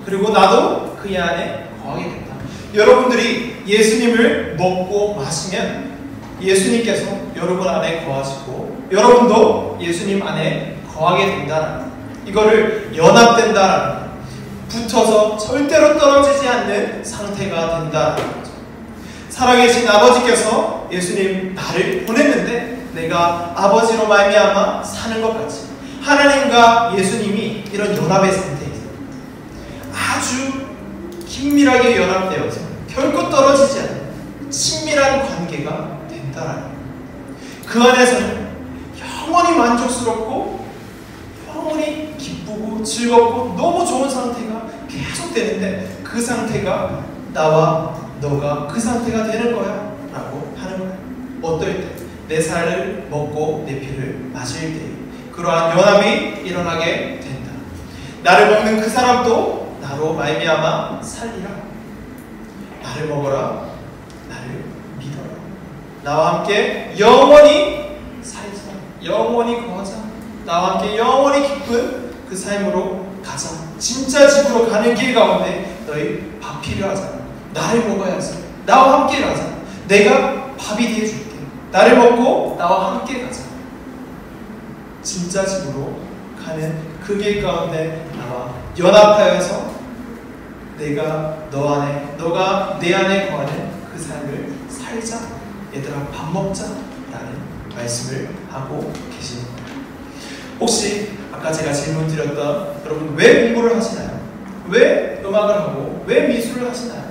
그리고 나도 그의 안에 거하게 된다. 여러분들이 예수님을 먹고 마시면 예수님께서 여러분 안에 거하시고 여러분도 예수님 안에 거하게 된다는 이거를 연합된다라는 붙어서 절대로 떨어지지 않는 상태가 된다는 거죠. 살아계신 아버지께서 예수님 나를 보냈는데 내가 아버지로 말미암아 사는 것 같이 하나님과 예수님이 이런 연합의 상태에 있어요. 아주 긴밀하게 연합되어서 결코 떨어지지 않는 친밀한 관계가 된다라는 그 안에서는 영원히 만족스럽고 영원히 기쁘고 즐겁고 너무 좋은 상태가 계속 되는데 그 상태가 나와 너가 그 상태가 되는 거야 라고 하는 거야. 어떨 때? 내 살을 먹고 내 피를 마실 때 그러한 연합이 일어나게 된다. 나를 먹는 그 사람도 나로 말미암아 살리라. 나를 먹어라. 나를 믿어라. 나와 함께 영원히 살자. 영원히 거하자. 나와 함께 영원히 기쁜 그 삶으로 가자. 진짜 집으로 가는 길 가운데 너희 밥 필요하잖아. 나를 먹어야지. 나와 함께 가자. 내가 밥이 되어줄게. 나를 먹고 나와 함께 가자. 진짜 집으로 가는 그 길 가운데 나와 연합하여서 내가 너 안에, 너가 내 안에 거하는 그 삶을 살자. 얘들아 밥 먹자 라는 말씀을 하고 계시는 거예요. 혹시 아까 제가 질문 드렸던 여러분 왜 공부를 하시나요? 왜 음악을 하고 왜 미술을 하시나요?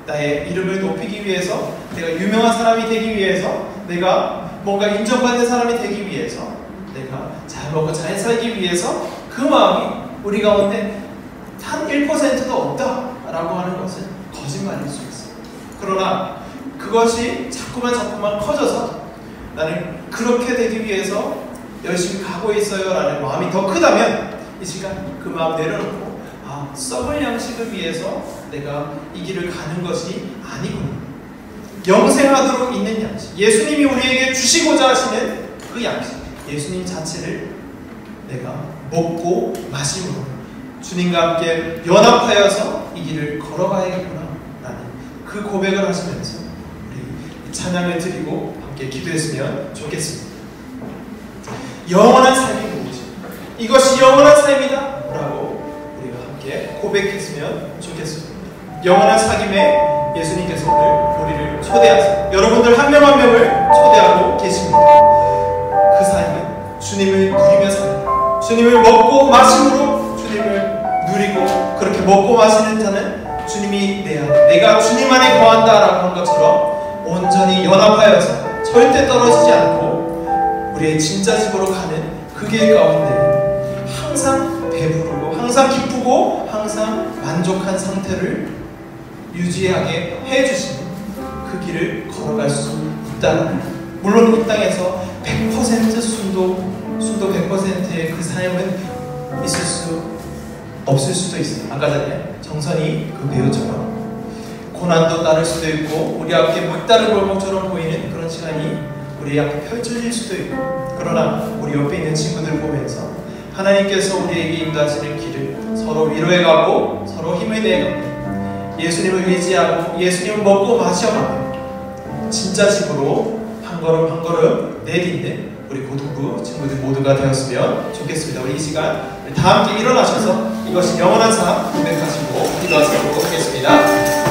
나의 이름을 높이기 위해서, 내가 유명한 사람이 되기 위해서, 내가 뭔가 인정받는 사람이 되기 위해서, 내가 잘 먹고 잘 살기 위해서 그 마음이 우리 가운데 단 1%도 없다라고 하는 것은 거짓말일 수 있어요. 그러나 그것이 자꾸만 커져서 나는 그렇게 되기 위해서 열심히 가고 있어요 라는 마음이 더 크다면 이 시간 그 마음 내려놓고 썩을 양식을 위해서 내가 이 길을 가는 것이 아니구나. 영생하도록 있는 양식, 예수님이 우리에게 주시고자 하시는 그 양식, 예수님 자체를 내가 먹고 마심으로 주님과 함께 연합하여서 이 길을 걸어가야겠구나 라는 그 고백을 하시면서 우리 찬양을 드리고 함께 기도했으면 좋겠습니다. 영원한 삶이 무엇입니까? 이것이 영원한 삶이다 라고 우리가 함께 고백했으면 좋겠습니다. 영원한 사귐에 예수님께서 오늘 우리를 초대하세요. 여러분들 한 명 한 명을 초대하고 계십니다. 그 삶은 주님을 누리며 살다, 주님을 먹고 마심으로 주님을 누리고, 그렇게 먹고 마시는 자는 주님이 내 안에, 내가 주님 안에 거한다 라고 한 것처럼 온전히 연합하여서 절대 떨어지지 않고 우리의 진짜 집으로 가는 그 길 가운데 항상 배부르고 항상 기쁘고 항상 만족한 상태를 유지하게 해주시는 그 길을 걸어갈 수 있다는, 물론 이 땅에서 100% 순도 100%의 그 삶은 있을 수 없을 수도 있어요. 아까 전에 정선이 그 배우처럼 고난도 따를 수도 있고 우리 앞에 막다른 골목처럼 보이는 그런 시간이 우리 앞에 펼쳐질 수도 있고, 그러나 우리 옆에 있는 친구들 보면서 하나님께서 우리에게 인도하시는 길을 서로 위로해가고 서로 힘을 내가고 예수님을 의지하고 예수님을 먹고 마셔가며 진짜 집으로 한 걸음 한 걸음 내딛는 우리 고등부 친구들 모두가 되었으면 좋겠습니다. 우리 이 시간 다 함께 일어나셔서 이것이 영원한 삶 고백하시고 기도하도록 하겠습니다.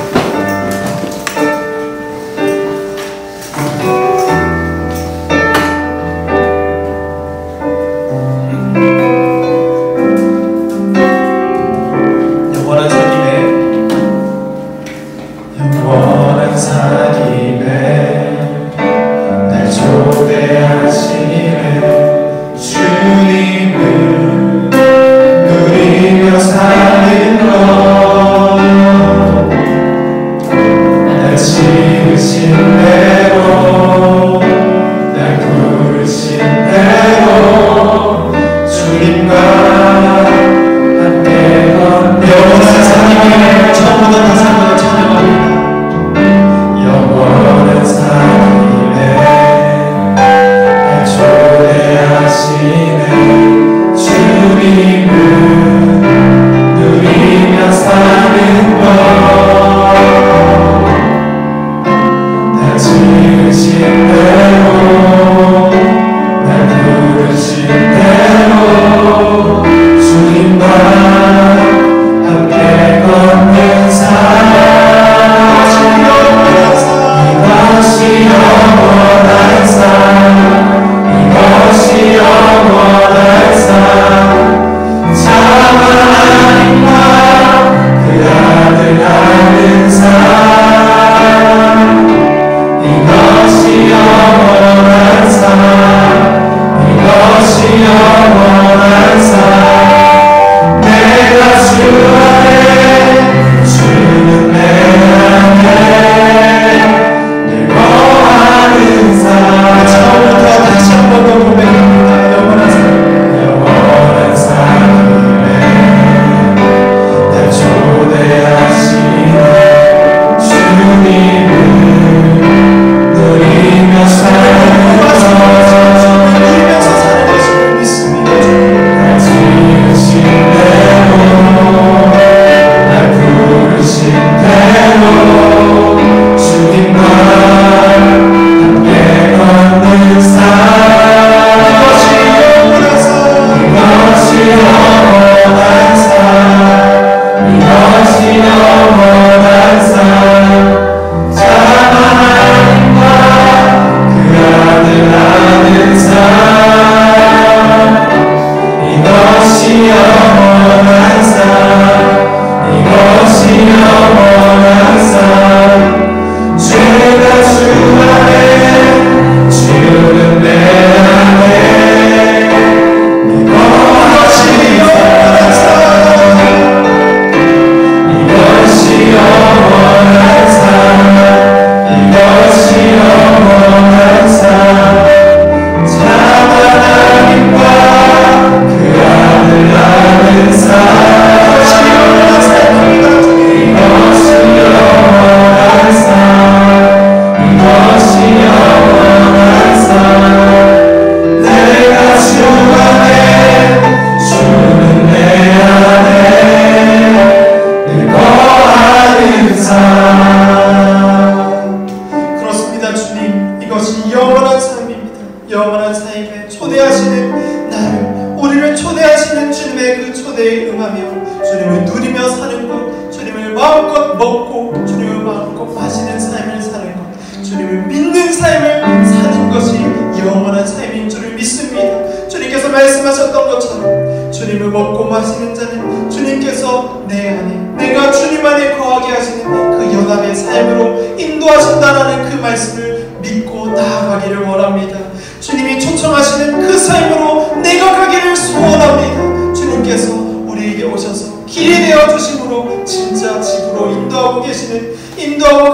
초대에 응하며 주님을 누리며 사는 것, 주님을 마음껏 먹고 주님을 마음껏 마시는 삶을 사는 것, 주님을 믿는 삶을 사는 것이 영원한 삶인 줄을 믿습니다. 주님께서 말씀하셨던 것처럼 주님을 먹고 마시는 자는 주님께서 내 안에, 내가 주님 안에 거하게 하시는 그 연합의 삶으로 인도하신다라는 그 말씀을 믿고 나아가기를 원합니다. 주님이 초청하시는 그 삶으로 내가 가기를 소원합니다. 주님께서 우리에게 오셔서 길이 되어 주심으로 진짜 집으로 인도하고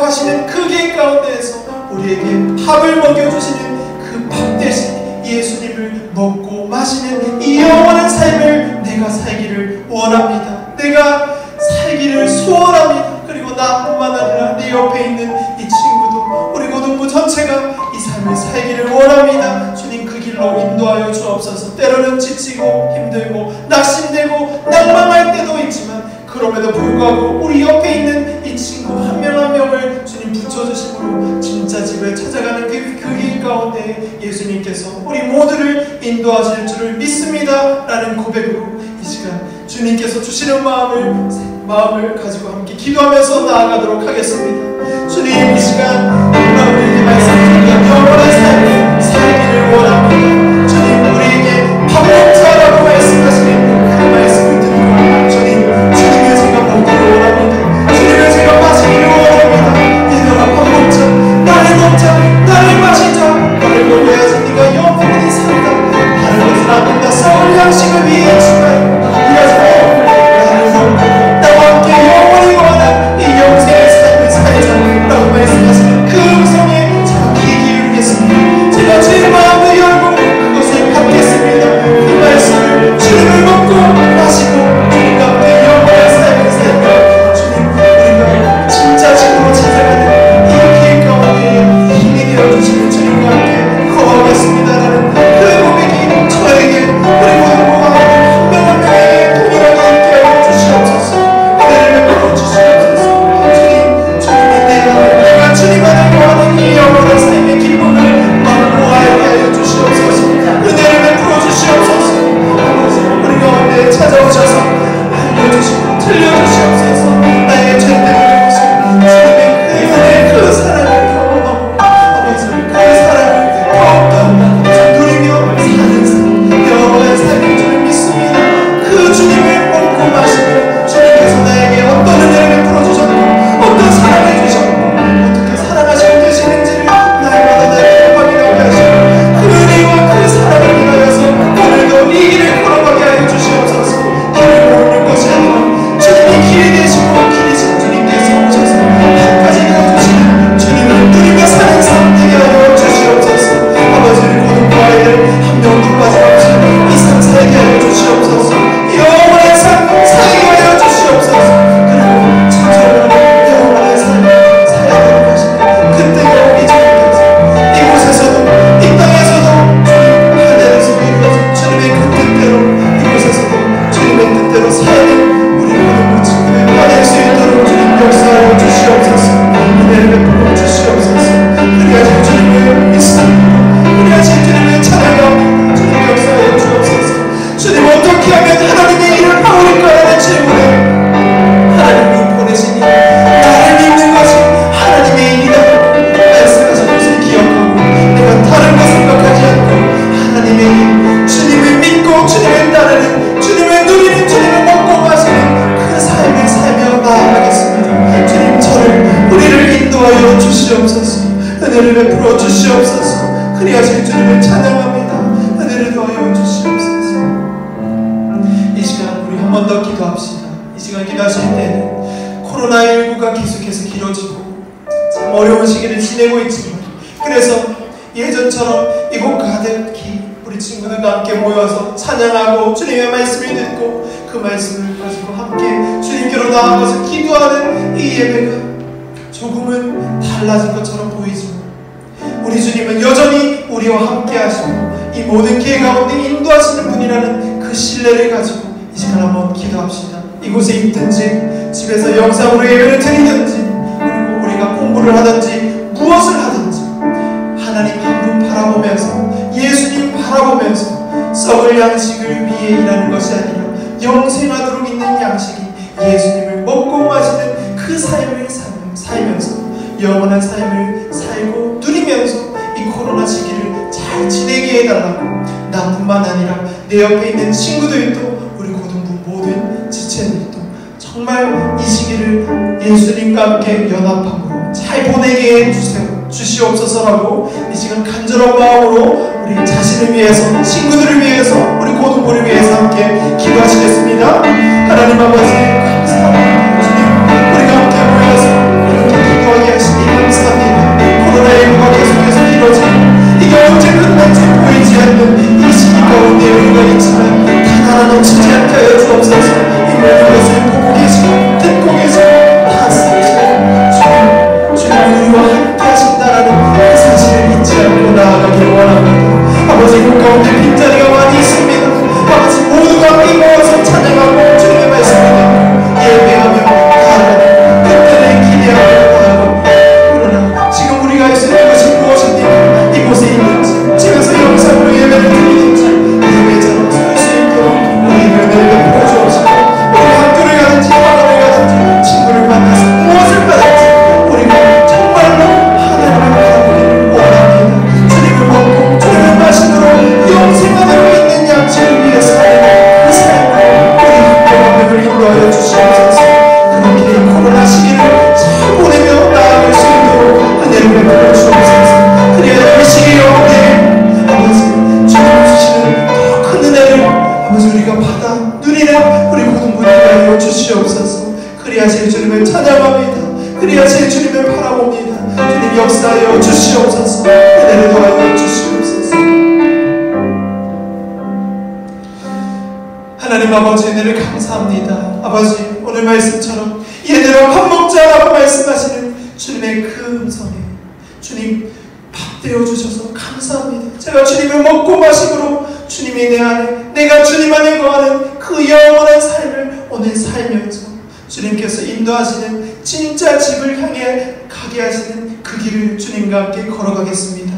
가시는 그 길 가운데에서 우리에게 밥을 먹여주시는 그 밥 대신 예수님을 먹고 마시는 이 영원한 삶을 내가 살기를 원합니다. 내가 살기를 소원합니다. 그리고 나뿐만 아니라 내 옆에 있는 이 친구도, 우리 고등부 전체가 이 삶을 살기를 원합니다. 주님 그 길로 인도하여 주옵소서. 때로는 지치고 힘들고 낙심되고 낭망할 때도 있지만 그럼에도 불구하고 우리 옆에 있는 이 친구 한 명 한 명을 주님 붙여주심으로 진짜 집을 찾아가는 그 길 가운데 예수님께서 우리 모두를 인도하실 줄을 믿습니다 라는 고백으로 이 시간 주님께서 주시는 마음을 가지고 함께 기도하면서 나아가도록 하겠습니다. 주님, 이 시간 우리에게 말씀드린 영원한 삶을 살기를 원합니다. 주님, 우리에게 밥 먹자라고 말씀하시는 그 말씀을 듣고 주님을 제가 먹기를 원합니다. 주님을 제가 마시기를 원합니다. 얘들아, 밥 먹자, 나를 먹자, 나를 마시자. 나를 먹어야지 네가 영원히 산다. 다른 것은 안 된다. 썩을 양식을 위해 주나요? 나를 먹고 나와 함께 영원히 거하는 이 영생의 삶을 살자라고 말씀하시는 그 음성에 제가 귀 기울이겠습니다. 제가 제 마음을 열고 그것을 받겠습니다. 그 말씀을 주님을 먹고 마시고 주님과 함께 영원한 삶을 살고 주님, 우리가 진짜 집으로 찾아가는 이 길 가운데 힘이 되어주시는 주님과 함께 거하겠습니다라는 그 고백이 저에게 그리고 한 명 한 명에게 동일하게 있게 하여 주시옵소서. 은혜를 베풀어 주시옵소서. 주님이 내가 주님 안에 거하는 이 영원한 삶의 기쁨을 맛보아 알게 하여 주시옵소서. 은혜를 베풀어 주시옵소서. 우리 가운데 찾아오셔서 알려주시고 들려주시옵소서. 나의 죄들을 보시고 주님의 그 은혜, 그 사랑을 경험하고 아버지 그 사랑을 더욱더 누리며 사는 삶, 영원한 삶인 줄 믿습니다. 그 주님을 먹고 마시며 주님께서 나에게 어떤 은혜를 베풀어 주셨고 어떤 사랑을 주셨고 어떻게 사랑하시고 계시는지를 날마다 나에게 확인하게 하시고 그 은혜와 그 사랑을 위하여서 오늘도 이 길을 걸어가게 하여 주시옵소서. 길을 모르는 것이 아니라 주님이 길이 되시고 길이신 주님께서 오셔서 밥까지 되어주시는 주님을 누리며 사는 삶 되게 하여 주시옵소서. 아버지, 우리 고등부 아이들 한 명도 빠짐없이 이 삶 살게 하여 주시옵소서. 영원한 삶 살게 하여 주시옵소서. 그리고 진정으로 영원한 삶 살아가도록 하시는 그때가 오기 전까지 이곳에서도 이 땅에서도 주님 하늘에서 이루어진 주님의 그 뜻대로 이곳에서도 주님의 뜻대로 사는 우리 모든 친구들 받을 수 있도록 주님 역사하여 주시옵소서. 은혜를 베풀어 주시옵소서. 그리하여 주님을 믿습니다. 그리하여 주님을 찬양합니다. 주님 역사하여 주옵소서. 주님, 어떻게 하면 하나님의 일을 하오리까라는 질문에 하나님이 보내시니 나를 믿는 것이 하나님의 일이라고 말씀하신 것을 기억하고 내가 다른 것 생각하지 않고 하나님의 일, 주님을 믿고 주님을 따르는, 주님을 누리는, 주님을 먹고 마시는 그 삶을 살며 나아가겠습니다. 주님, 우리를 인도하여 주시옵소서. 은혜를 베풀어 주시옵소서. 그리하실 주님을 찬양합니다. 은혜를 더하여 주시옵소서. 이 시간 우리 한 번 더 기도합시다. 이 시간 기도하실 때는 코로나19가 계속해서 길어지고 참 어려운 시기를 지내고 있지만 그래서 예전처럼 이곳 가득히 우리 친구들과 함께 모여서 찬양하고 주님의 말씀을 듣고 그 말씀을 가지고 함께 주님께로 나아가서 기도하는 이 예배가 조금은 달라진 것처럼 보이지만 우리 주님은 여전히 우리와 함께 하시고 이 모든 길 가운데 인도하시는 분이라는 그 신뢰를 가지고 이 시간 한번 기도합시다. 이곳에 있든지 집에서 영상으로 예배를 드리든지 그리고 우리가 공부를 하든지 무엇을 하든지 하나님 한 분 바라보면서 예수님 바라보면서 썩을 양식을 위해 일하는 것이 아니라 영생하도록 있는 양식이 예수님을 먹고 마시는 그 삶을 살면서 영원한 삶을 살고 누리면서 이 코로나 시기를 잘 지내게 해달라고, 나뿐만 아니라 내 옆에 있는 친구들도, 우리 고등부 모든 지체들도 정말 이 시기를 예수님과 함께 연합함으로 잘 보내게 해주시옵소서라고 이 시간 간절한 마음으로 우리 자신을 위해서, 친구들을 위해서, 우리 고등부를 위해서 함께 기도하시겠습니다. 하나님 아버지 감사합니다. 주님, 우리가 함께 모여서 이렇게 기도하게 하시니 감사합니다. 코로나19가 계속해서 이루어지고 이게 언제 끝날지 보이지 않는 이 시기 가운데 우리가 있지만 단 하나 놓치지 않게 하여 주옵소서. 이 모든 것을 보고 계시고 듣고 계시고 다 사실은 주님 우리와 함께 하신다라는 그 사실을 잊지 않고 나아가기를 원합니다. 아버지, 그 가운데 빈자리가 많이 있습니다. 아버지, 모두가 함께 모여서 찬양하고 주님의 말씀을 듣고 예배하며 나아가는 그때를 기대하며 나아갑니다. 그러나 지금 우리가 할 수 있는 것이 무엇입니까? 이곳에 있는지, 집에서 영상으로 예배를 드리는지, 예배자로 설 수 있도록 우리 예배를 베풀어 주옵시고, 우리 학교를 가든지 학원을 가든지 친구를 만나서 무엇을 받든지 우리가 정말로 하나님을 바라보기를 원합니다. 주님을 먹고 주님을 마심으로 영생하도록 있는 양식을 위해 사는 그 삶을 우리 학교를 인도하여 주시옵소서. 그렇게 이 코로나 시기를 잘 보내며 나아갈 수 있도록 은혜를 베풀어 주옵소서. 그래야 이 시기 가운데 아버지, 주님 주시는 더 큰 은혜를 아버지 우리가 받아 누리는 우리 고등부들이 하여 주시옵소서. 그리하실 주님을 찬양합니다. 그리하실 주님을 바라봅니다. 주님 역사하여 주시옵소서. 은혜를 더하여 주시옵소서. 하나님 아버지, 은혜를 감사합니다. 아버지, 오늘 말씀처럼 얘들아 밥 먹자라고 말씀하시는 주님의 그 음성에 주님 밥 되어주셔서 감사합니다. 제가 주님을 먹고 마심으로 주님이 내 안에, 내가 주님 안에 거하는 그 영원한 삶을 오늘 살면서 주님께서 인도하시는 진짜 집을 향해 가게 하시는 그 길을 주님과 함께 걸어가겠습니다.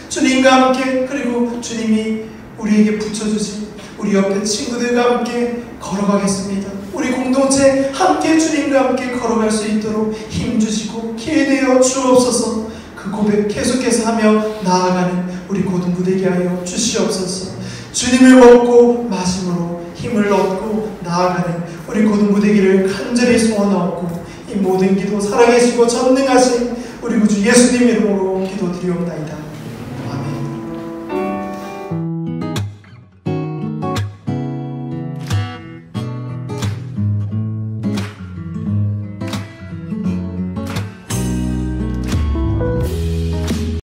주님과 함께, 그리고 주님이 우리에게 붙여주신 우리 옆에 친구들과 함께 걸어가겠습니다. 우리 공동체 함께 주님과 함께 걸어갈 수 있도록 힘주시고 기회되어 주옵소서. 그 고백 계속해서 하며 나아가는 우리 고등부 되게 하여 주시옵소서. 주님을 먹고 마심으로 힘을 얻고 나아가는 우리 고등부 되기를 간절히 소원하옵고, 이 모든 기도 살아계시고 전능하신 우리 구주 예수님 이름으로 기도드리옵나이다.